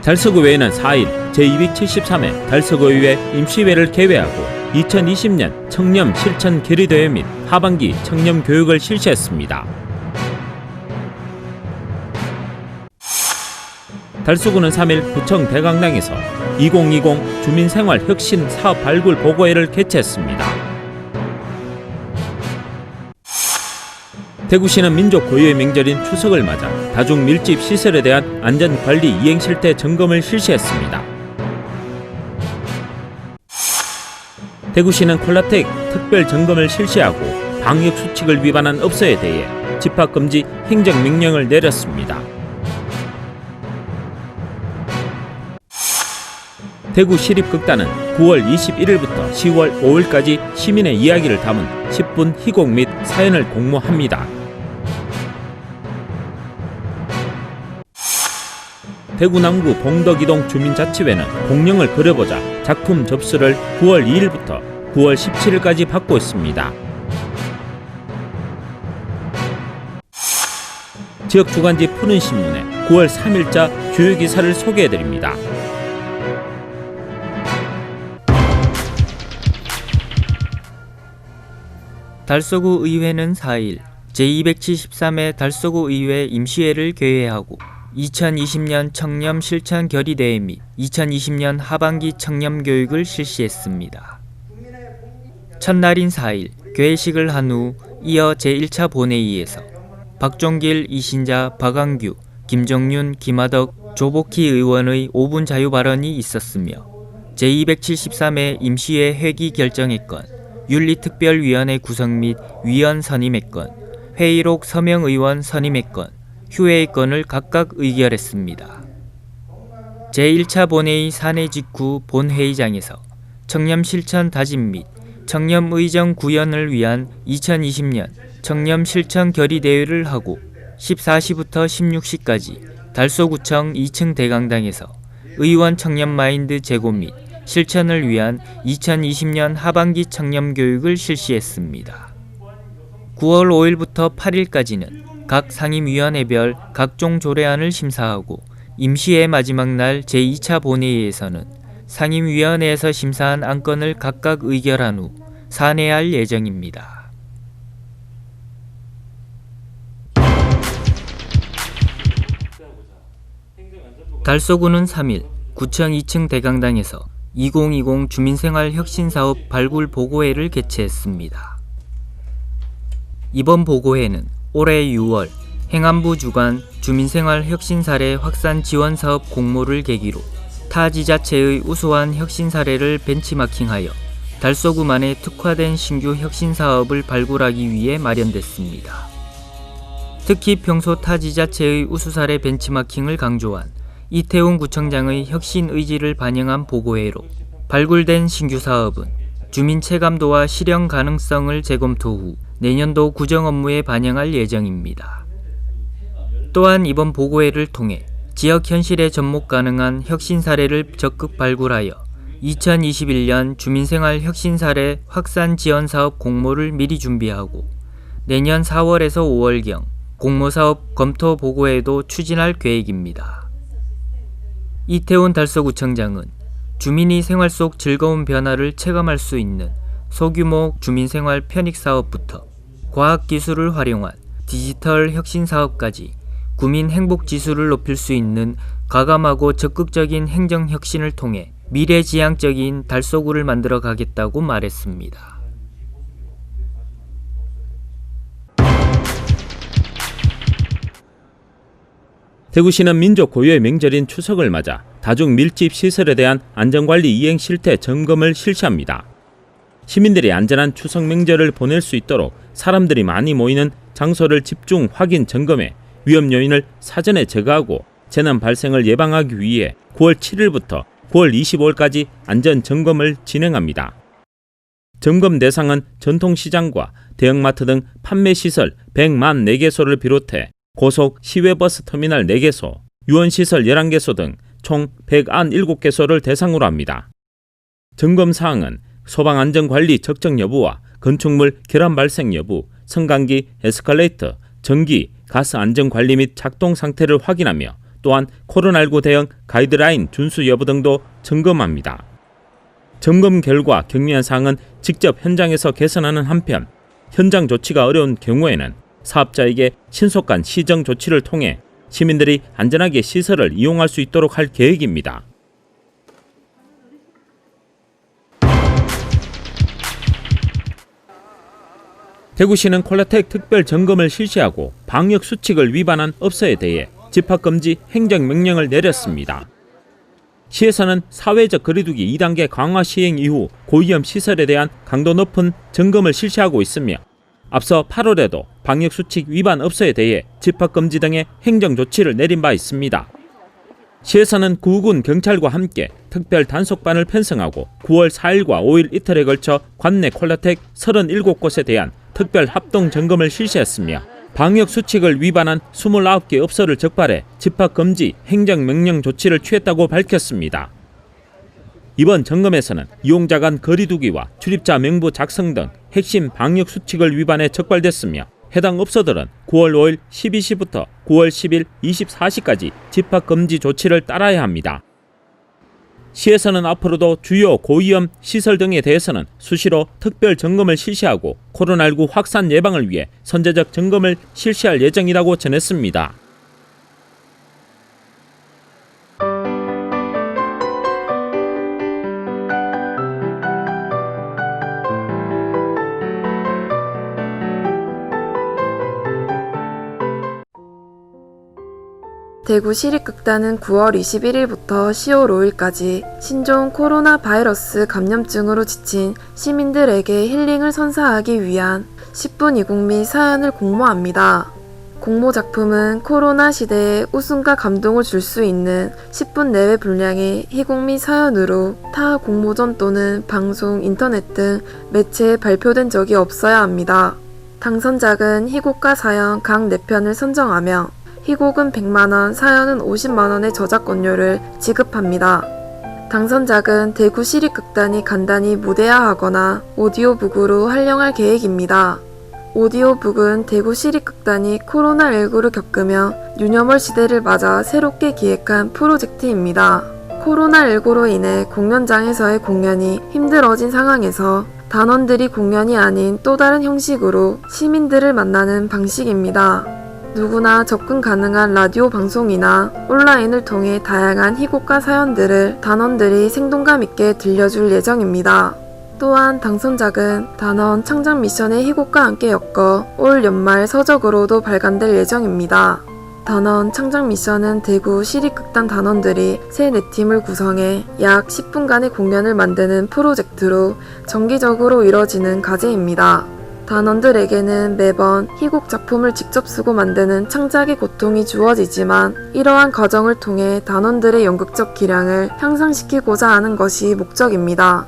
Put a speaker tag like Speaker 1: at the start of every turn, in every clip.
Speaker 1: 달서구의회는 4일 제273회 달서구의회 임시회를 개회하고 2020년 청렴 실천 결의대회 및 하반기 청렴 교육을 실시했습니다. 달서구는 3일 구청 대강당에서 2020 주민생활혁신 사업 발굴 보고회를 개최했습니다. 대구시는 민족 고유의 명절인 추석을 맞아 다중 밀집 시설에 대한 안전관리 이행 실태 점검을 실시했습니다. 대구시는 콜라텍 특별 점검을 실시하고 방역 수칙을 위반한 업소에 대해 집합금지 행정명령을 내렸습니다. 대구시립극단은 9월 21일부터 10월 5일까지 시민의 이야기를 담은 10분 희곡 및 사연을 공모합니다. 대구 남구 봉덕이동 주민자치회는 공룡을 그려보자 작품 접수를 9월 2일부터 9월 17일까지 받고 있습니다. 지역주간지 푸른신문에 9월 3일자 주요 기사를 소개해드립니다.
Speaker 2: 달서구 의회는 4일 제273회 달서구 의회 임시회를 개회하고 2020년 청렴 실천 결의대회 및 2020년 하반기 청렴 교육을 실시했습니다. 첫날인 4일 개회식을 한 후 이어 제1차 본회의에서 박종길, 이신자, 박완규, 김정윤, 김하덕, 조복희 의원의 5분 자유 발언이 있었으며 제273회 임시회 회기 결정의 건, 윤리특별위원회 구성 및 위원 선임의 건, 회의록 서명 의원 선임의 건, 휴회의 건을 각각 의결했습니다. 제1차 본회의 산회 직후 본회의장에서 청렴 실천 다짐 및 청렴 의정 구현을 위한 2020년 청렴 실천 결의대회를 하고 14시부터 16시까지 달서구청 2층 대강당에서 의원 청렴 마인드 제고 및 실천을 위한 2020년 하반기 청렴 교육을 실시했습니다. 9월 5일부터 8일까지는 각 상임위원회별 각종 조례안을 심사하고 임시회 마지막 날 제2차 본회의에서는 상임위원회에서 심사한 안건을 각각 의결한 후 산회할 예정입니다. 달서구는 3일 구청 2층 대강당에서 2020 주민생활혁신사업 발굴 보고회를 개최했습니다. 이번 보고회는 올해 6월 행안부 주관 주민생활혁신 사례 확산 지원 사업 공모를 계기로 타 지자체의 우수한 혁신 사례를 벤치마킹하여 달서구만의 특화된 신규 혁신 사업을 발굴하기 위해 마련됐습니다. 특히 평소 타 지자체의 우수 사례 벤치마킹을 강조한 이태훈 구청장의 혁신 의지를 반영한 보고회로 발굴된 신규 사업은 주민 체감도와 실현 가능성을 재검토 후 내년도 구정 업무에 반영할 예정입니다. 또한 이번 보고회를 통해 지역 현실에 접목 가능한 혁신 사례를 적극 발굴하여 2021년 주민생활 혁신 사례 확산 지원 사업 공모를 미리 준비하고 내년 4월에서 5월경 공모사업 검토 보고회도 추진할 계획입니다. 이태훈 달서구청장은 주민이 생활 속 즐거운 변화를 체감할 수 있는 소규모 주민생활 편익 사업부터 과학기술을 활용한 디지털 혁신 사업까지 구민 행복 지수를 높일 수 있는 과감하고 적극적인 행정 혁신을 통해 미래지향적인 달서구를 만들어 가겠다고 말했습니다.
Speaker 1: 대구시는 민족 고유의 명절인 추석을 맞아 다중 밀집 시설에 대한 안전관리 이행 실태 점검을 실시합니다. 시민들이 안전한 추석 명절을 보낼 수 있도록 사람들이 많이 모이는 장소를 집중 확인 점검해 위험 요인을 사전에 제거하고 재난 발생을 예방하기 위해 9월 7일부터 9월 25일까지 안전 점검을 진행합니다. 점검 대상은 전통시장과 대형마트 등 판매시설 104개소를 비롯해 고속 시외버스 터미널 4개소, 유원시설 11개소 등 총 197개소를 대상으로 합니다. 점검 사항은 소방 안전관리 적정 여부와 건축물 결함 발생 여부, 승강기, 에스컬레이터, 전기, 가스 안전관리 및 작동 상태를 확인하며 또한 코로나19 대응 가이드라인 준수 여부 등도 점검합니다. 점검 결과 경미한 사항은 직접 현장에서 개선하는 한편 현장 조치가 어려운 경우에는 사업자에게 신속한 시정 조치를 통해 시민들이 안전하게 시설을 이용할 수 있도록 할 계획입니다. 대구시는 콜라텍 특별 점검을 실시하고 방역 수칙을 위반한 업소에 대해 집합금지 행정명령을 내렸습니다. 시에서는 사회적 거리두기 2단계 강화 시행 이후 고위험 시설에 대한 강도 높은 점검을 실시하고 있으며 앞서 8월에도 방역수칙 위반 업소에 대해 집합금지 등의 행정조치를 내린 바 있습니다. 시에서는 구군 경찰과 함께 특별 단속반을 편성하고 9월 4일과 5일 이틀에 걸쳐 관내 콜라텍 37곳에 대한 특별 합동 점검을 실시했으며 방역수칙을 위반한 29개 업소를 적발해 집합금지 행정명령 조치를 취했다고 밝혔습니다. 이번 점검에서는 이용자 간 거리두기와 출입자 명부 작성 등 핵심 방역수칙을 위반해 적발됐으며 해당 업소들은 9월 5일 12시부터 9월 10일 24시까지 집합금지 조치를 따라야 합니다. 시에서는 앞으로도 주요 고위험 시설 등에 대해서는 수시로 특별 점검을 실시하고 코로나19 확산 예방을 위해 선제적 점검을 실시할 예정이라고 전했습니다.
Speaker 3: 대구 시립극단은 9월 21일부터 10월 5일까지 신종 코로나 바이러스 감염증으로 지친 시민들에게 힐링을 선사하기 위한 10분 이국미 사연을 공모합니다. 공모 작품은 코로나 시대에 웃음과 감동을 줄 수 있는 10분 내외 분량의 희곡미 사연으로 타 공모전 또는 방송, 인터넷 등 매체에 발표된 적이 없어야 합니다. 당선작은 희곡과 사연 각 4편을 선정하며 희곡은 100만원, 사연은 50만원의 저작권료를 지급합니다. 당선작은 대구 시립극단이 간단히 무대화하거나 오디오북으로 활용할 계획입니다. 오디오북은 대구 시립극단이 코로나19를 겪으며 유념월 시대를 맞아 새롭게 기획한 프로젝트입니다. 코로나19로 인해 공연장에서의 공연이 힘들어진 상황에서 단원들이 공연이 아닌 또 다른 형식으로 시민들을 만나는 방식입니다. 누구나 접근 가능한 라디오 방송이나 온라인을 통해 다양한 희곡과 사연들을 단원들이 생동감 있게 들려줄 예정입니다. 또한 당선작은 단원 창작 미션의 희곡과 함께 엮어 올 연말 서적으로도 발간될 예정입니다. 단원 창작 미션은 대구 시립극단 단원들이 새 4팀을 구성해 약 10분간의 공연을 만드는 프로젝트로 정기적으로 이뤄지는 과제입니다. 단원들에게는 매번 희곡 작품을 직접 쓰고 만드는 창작의 고통이 주어지지만 이러한 과정을 통해 단원들의 연극적 기량을 향상시키고자 하는 것이 목적입니다.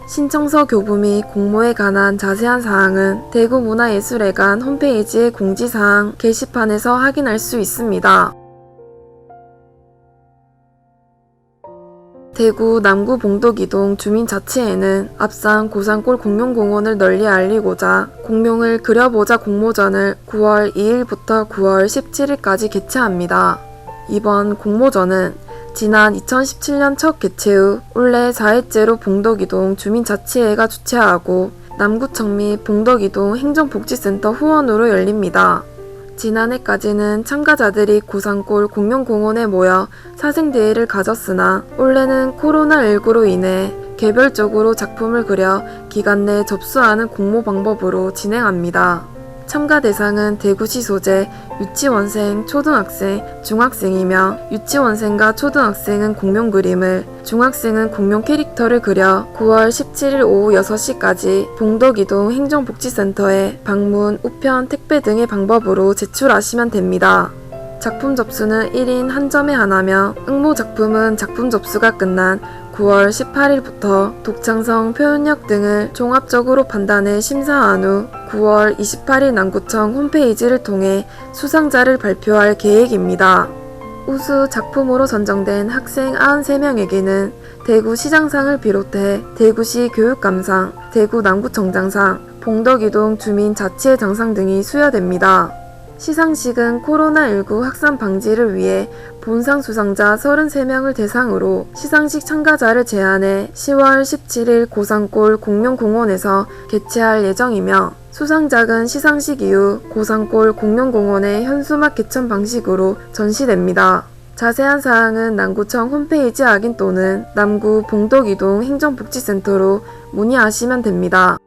Speaker 3: 신청서 교부 및 공모에 관한 자세한 사항은 대구문화예술회관 홈페이지의 공지사항 게시판에서 확인할 수 있습니다. 대구 남구 봉덕이동 주민자치회는 앞산 고산골 공룡공원을 널리 알리고자 공룡을 그려보자 공모전을 9월 2일부터 9월 17일까지 개최합니다. 이번 공모전은 지난 2017년 첫 개최 후 올해 4회째로 봉덕이동 주민자치회가 주최하고 남구청 및 봉덕이동 행정복지센터 후원으로 열립니다. 지난해까지는 참가자들이 고산골 공룡공원에 모여 사생대회를 가졌으나 올해는 코로나19로 인해 개별적으로 작품을 그려 기간 내 접수하는 공모 방법으로 진행합니다. 참가 대상은 대구시 소재 유치원생, 초등학생, 중학생이며 유치원생과 초등학생은 공룡 그림을, 중학생은 공룡 캐릭터를 그려 9월 17일 오후 6시까지 봉덕이동 행정복지센터에 방문, 우편, 택배 등의 방법으로 제출하시면 됩니다. 작품 접수는 1인 한 점에 하나며 응모 작품은 작품 접수가 끝난 9월 18일부터 독창성, 표현력 등을 종합적으로 판단해 심사한 후 9월 28일 남구청 홈페이지를 통해 수상자를 발표할 계획입니다. 우수 작품으로 선정된 학생 93명에게는 대구시장상을 비롯해 대구시 교육감상, 대구 남구청장상, 봉덕이동 주민자치회장상 등이 수여됩니다. 시상식은 코로나19 확산 방지를 위해 본상 수상자 33명을 대상으로 시상식 참가자를 제안해 10월 17일 고산골 공룡공원에서 개최할 예정이며 수상작은 시상식 이후 고산골 공룡공원의 현수막 개천 방식으로 전시됩니다. 자세한 사항은 남구청 홈페이지 확인 또는 남구 봉덕이동 행정복지센터로 문의하시면 됩니다.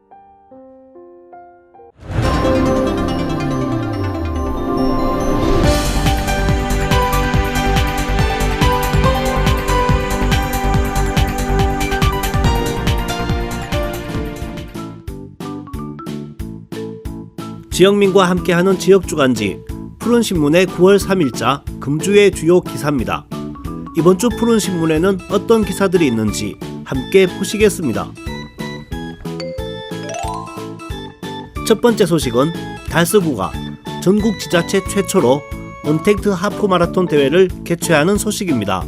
Speaker 4: 지역민과 함께하는 지역주간지 푸른신문의 9월 3일자 금주의 주요 기사입니다. 이번 주 푸른신문에는 어떤 기사들이 있는지 함께 보시겠습니다. 첫 번째 소식은 달서구가 전국 지자체 최초로 언택트 하프 마라톤 대회를 개최하는 소식입니다.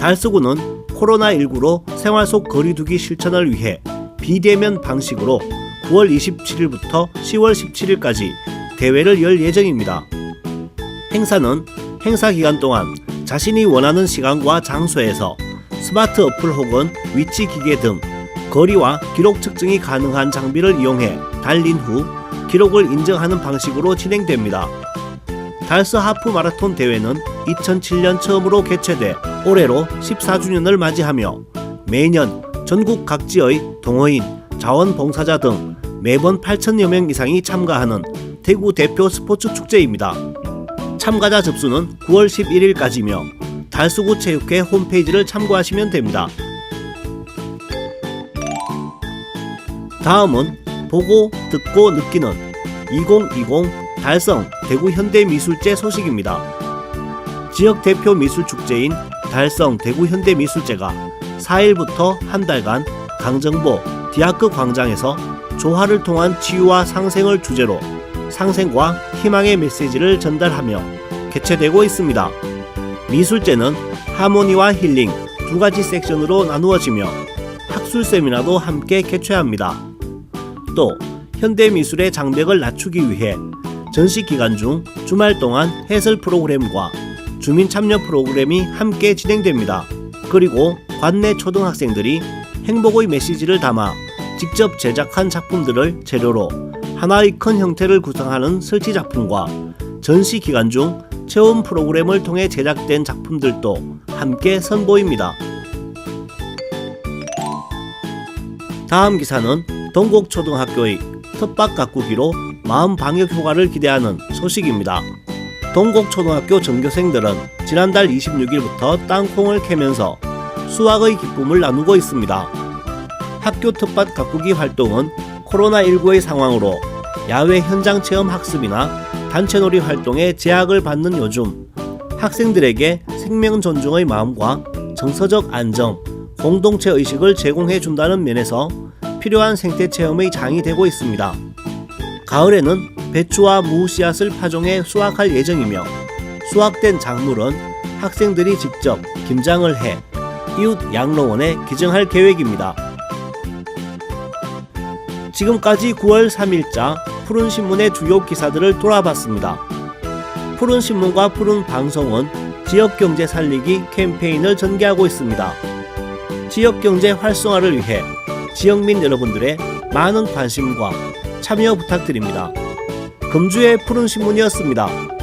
Speaker 4: 달서구는 코로나19로 생활 속 거리두기 실천을 위해 비대면 방식으로 9월 27일부터 10월 17일까지 대회를 열 예정입니다. 행사는 행사 기간 동안 자신이 원하는 시간과 장소에서 스마트 어플 혹은 위치 기계 등 거리와 기록 측정이 가능한 장비를 이용해 달린 후 기록을 인정하는 방식으로 진행됩니다. 달서 하프 마라톤 대회는 2007년 처음으로 개최돼 올해로 14주년을 맞이하며 매년 전국 각지의 동호인, 자원봉사자 등 매번 8,000여 명 이상이 참가하는 대구 대표 스포츠 축제입니다. 참가자 접수는 9월 11일까지며 달서구 체육회 홈페이지를 참고하시면 됩니다. 다음은 보고 듣고 느끼는 2020 달성 대구 현대미술제 소식입니다. 지역 대표 미술축제인 달성 대구 현대미술제가 4일부터 한 달간 강정보 디아크 광장에서 조화를 통한 치유와 상생을 주제로 상생과 희망의 메시지를 전달하며 개최되고 있습니다. 미술제는 하모니와 힐링 두 가지 섹션으로 나누어지며 학술 세미나도 함께 개최합니다. 또 현대미술의 장벽을 낮추기 위해 전시 기간 중 주말 동안 해설 프로그램과 주민 참여 프로그램이 함께 진행됩니다. 그리고 관내 초등학생들이 행복의 메시지를 담아 직접 제작한 작품들을 재료로 하나의 큰 형태를 구성하는 설치 작품과 전시 기간 중 체험 프로그램을 통해 제작된 작품들도 함께 선보입니다. 다음 기사는 동곡초등학교의 텃밭 가꾸기로 마음 방역 효과를 기대하는 소식입니다. 동곡초등학교 전교생들은 지난달 26일부터 땅콩을 캐면서 수확의 기쁨을 나누고 있습니다. 학교 텃밭 가꾸기 활동은 코로나19의 상황으로 야외 현장 체험 학습이나 단체놀이 활동에 제약을 받는 요즘 학생들에게 생명 존중의 마음과 정서적 안정, 공동체 의식을 제공해 준다는 면에서 필요한 생태 체험의 장이 되고 있습니다. 가을에는 배추와 무 씨앗을 파종해 수확할 예정이며 수확된 작물은 학생들이 직접 김장을 해 이웃 양로원에 기증할 계획입니다. 지금까지 9월 3일자 푸른신문의 주요 기사들을 돌아봤습니다. 푸른신문과 푸른방송은 지역경제 살리기 캠페인을 전개하고 있습니다. 지역경제 활성화를 위해 지역민 여러분들의 많은 관심과 참여 부탁드립니다. 금주의 푸른신문이었습니다.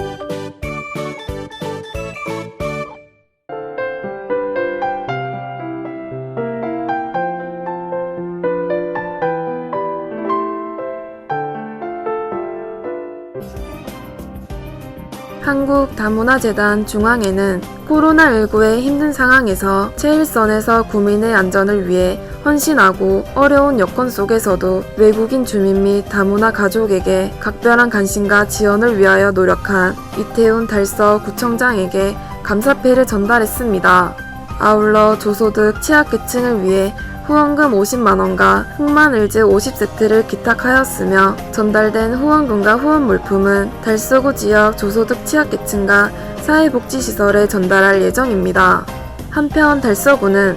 Speaker 3: 한국다문화재단 중앙회는 코로나19의 힘든 상황에서 최일선에서 구민의 안전을 위해 헌신하고 어려운 여건 속에서도 외국인 주민 및 다문화 가족에게 각별한 관심과 지원을 위하여 노력한 이태훈 달서 구청장에게 감사패를 전달했습니다. 아울러 저소득 취약계층을 위해 후원금 50만원과 흑만을즈 50세트를 기탁하였으며 전달된 후원금과 후원 물품은 달서구 지역 저소득 취약계층과 사회복지시설에 전달할 예정입니다. 한편 달서구는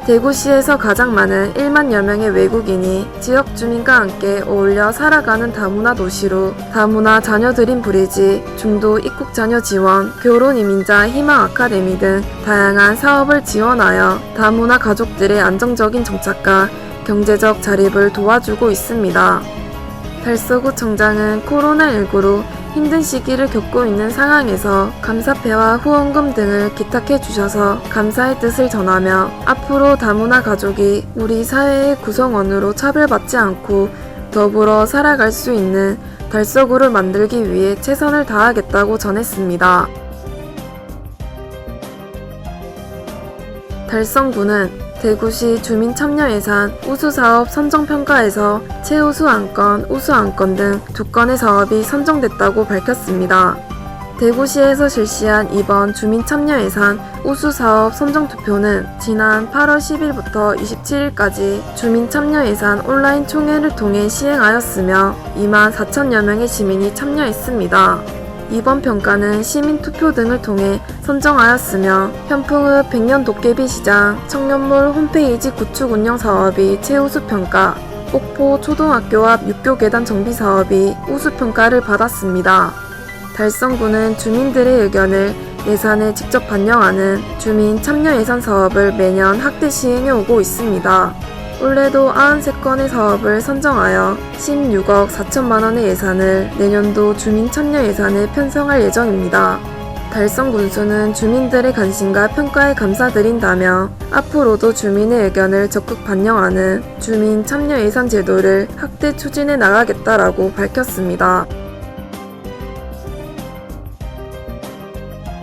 Speaker 3: 대구시에서 가장 많은 1만여 명의 외국인이 지역 주민과 함께 어울려 살아가는 다문화 도시로 다문화 자녀 드림 브리지, 중도 입국 자녀 지원, 결혼 이민자 희망 아카데미 등 다양한 사업을 지원하여 다문화 가족들의 안정적인 정착과 경제적 자립을 도와주고 있습니다. 달서구청장은 코로나19로 힘든 시기를 겪고 있는 상황에서 감사패와 후원금 등을 기탁해 주셔서 감사의 뜻을 전하며 앞으로 다문화 가족이 우리 사회의 구성원으로 차별받지 않고 더불어 살아갈 수 있는 달서구를 만들기 위해 최선을 다하겠다고 전했습니다. 달성구는 대구시 주민참여예산 우수사업 선정평가에서 최우수 안건, 우수 안건 등 2건의 사업이 선정됐다고 밝혔습니다. 대구시에서 실시한 이번 주민참여예산 우수사업 선정투표는 지난 8월 10일부터 27일까지 주민참여예산 온라인 총회를 통해 시행하였으며 2만 4천여 명의 시민이 참여했습니다. 이번 평가는 시민투표 등을 통해 선정하였으며 현풍읍 백년 도깨비 시장, 청년몰 홈페이지 구축 운영 사업이 최우수 평가, 옥포 초등학교 앞 육교 계단 정비 사업이 우수 평가를 받았습니다. 달성구는 주민들의 의견을 예산에 직접 반영하는 주민 참여 예산 사업을 매년 확대 시행해 오고 있습니다. 올해도 93건의 사업을 선정하여 16억 4천만 원의 예산을 내년도 주민 참여 예산에 편성할 예정입니다. 달성군수는 주민들의 관심과 평가에 감사드린다며 앞으로도 주민의 의견을 적극 반영하는 주민 참여 예산 제도를 확대 추진해 나가겠다라고 밝혔습니다.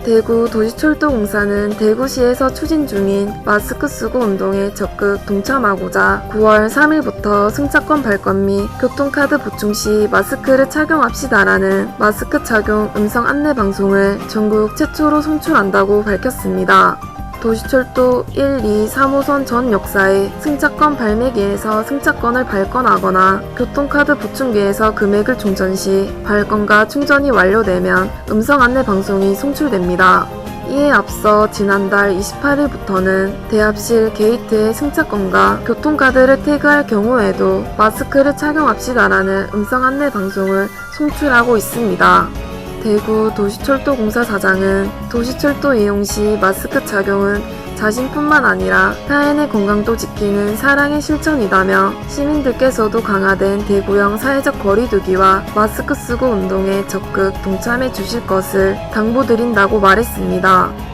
Speaker 3: 대구 도시철도공사는 대구시에서 추진 중인 마스크 쓰고 운동에 적극 동참하고자 9월 3일부터 승차권 발권 및 교통카드 보충 시 마스크를 착용합시다라는 마스크 착용 음성 안내 방송을 전국 최초로 송출한다고 밝혔습니다. 도시철도 1, 2, 3호선 전 역사의 승차권 발매기에서 승차권을 발권하거나 교통카드 보충기에서 금액을 충전 시 발권과 충전이 완료되면 음성 안내 방송이 송출됩니다. 이에 앞서 지난달 28일부터는 대합실 게이트에 승차권과 교통카드를 태그할 경우에도 마스크를 착용합시다라는 음성 안내 방송을 송출하고 있습니다. 대구 도시철도공사 사장은 도시철도 이용 시 마스크 착용은 자신뿐만 아니라 타인의 건강도 지키는 사랑의 실천이다며 시민들께서도 강화된 대구형 사회적 거리두기와 마스크 쓰고 운동에 적극 동참해 주실 것을 당부드린다고 말했습니다.